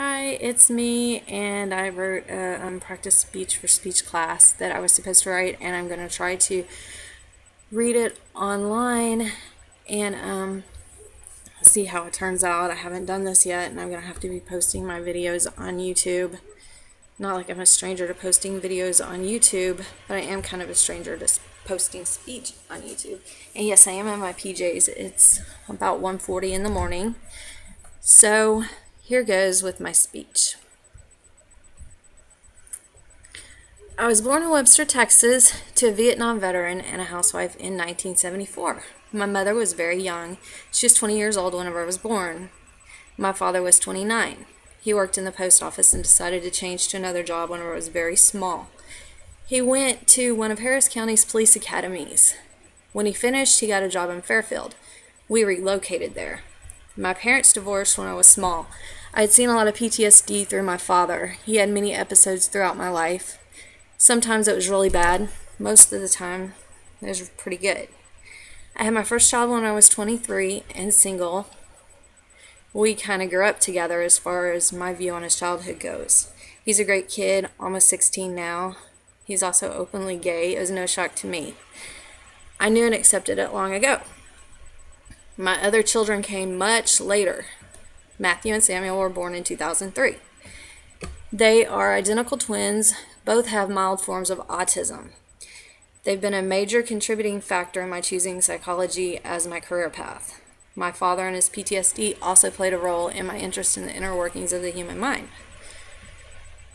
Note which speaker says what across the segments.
Speaker 1: Hi, it's me, and I wrote a practice speech for speech class that I was supposed to write, and I'm going to try to read it online and see how it turns out. I haven't done this yet, and I'm going to have to be posting my videos on YouTube. Not like I'm a stranger to posting videos on YouTube, but I am kind of a stranger to posting speech on YouTube. And yes, I am in my PJs. It's about 1:40 in the morning. So here goes with my speech. I was born in Webster, Texas, to a Vietnam veteran and a housewife in 1974. My mother was very young. She was 20 years old whenever I was born. My father was 29. He worked in the post office and decided to change to another job whenever I was very small. He went to one of Harris County's police academies. When he finished, he got a job in Fairfield. We relocated there. My parents divorced when I was small. I had seen a lot of PTSD through my father. He had many episodes throughout my life. Sometimes it was really bad. Most of the time, it was pretty good. I had my first child when I was 23 and single. We kind of grew up together as far as my view on his childhood goes. He's a great kid, almost 16 now. He's also openly gay. It was no shock to me. I knew and accepted it long ago. My other children came much later. Matthew and Samuel were born in 2003. They are identical twins. Both have mild forms of autism. They've been a major contributing factor in my choosing psychology as my career path. My father and his PTSD also played a role in my interest in the inner workings of the human mind.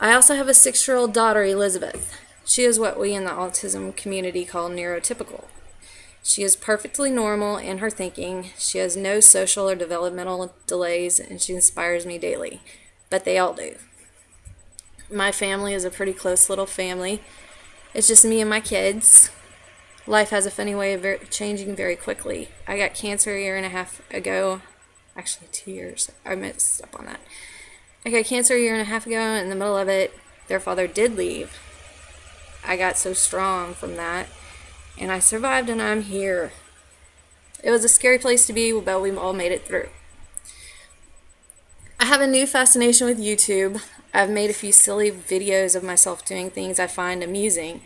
Speaker 1: I also have a 6-year-old daughter, Elizabeth. She is what we in the autism community call neurotypical. She is perfectly normal in her thinking. She has no social or developmental delays, and she inspires me daily. But they all do. My family is a pretty close little family. It's just me and my kids. Life has a funny way of changing very quickly. I got cancer a year and a half ago. Actually, 2 years. I messed up on that. I got cancer a year and a half ago. In the middle of it, their father did leave. I got so strong from that, and I survived, and I'm here. It was a scary place to be, but we all made it through. I have a new fascination with YouTube. I've made a few silly videos of myself doing things I find amusing.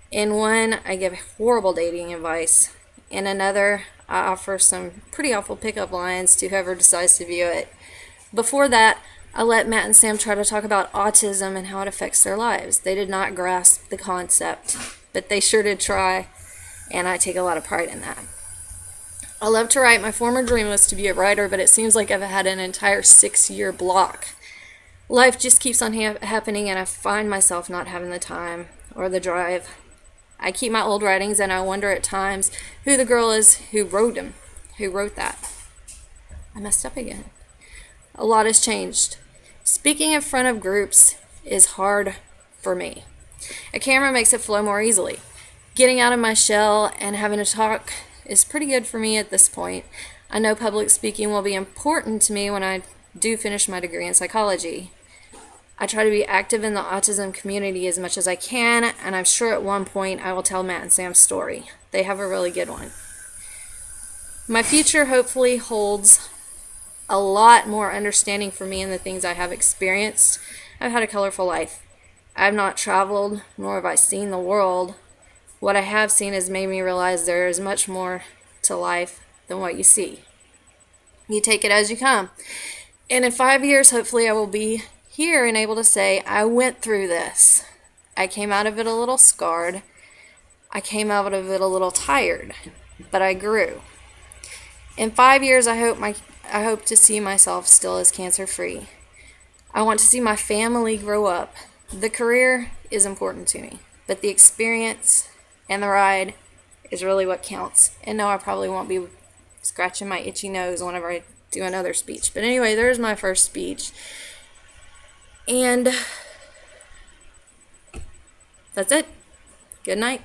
Speaker 1: In one, I give horrible dating advice. In another, I offer some pretty awful pickup lines to whoever decides to view it. Before that, I let Matt and Sam try to talk about autism and how it affects their lives. They did not grasp the concept, but they sure did try, and I take a lot of pride in that. I love to write. My former dream was to be a writer, but it seems like I've had an entire 6-year block. Life just keeps on happening, and I find myself not having the time or the drive. I keep my old writings, and I wonder at times who the girl is who wrote them, who wrote that. I messed up again. A lot has changed. Speaking in front of groups is hard for me. A camera makes it flow more easily. Getting out of my shell and having to talk is pretty good for me at this point. I know public speaking will be important to me when I do finish my degree in psychology. I try to be active in the autism community as much as I can, and I'm sure at one point I will tell Matt and Sam's story. They have a really good one. My future hopefully holds a lot more understanding for me in the things I have experienced. I've had a colorful life. I have not traveled, nor have I seen the world. What I have seen has made me realize there is much more to life than what you see. You take it as you come. And in 5 years, hopefully I will be here and able to say, I went through this. I came out of it a little scarred. I came out of it a little tired, but I grew. In 5 years, I hope to see myself still as cancer-free. I want to see my family grow up. The career is important to me, but the experience and the ride is really what counts. And no, I probably won't be scratching my itchy nose whenever I do another speech. But anyway, there's my first speech. And that's it. Good night.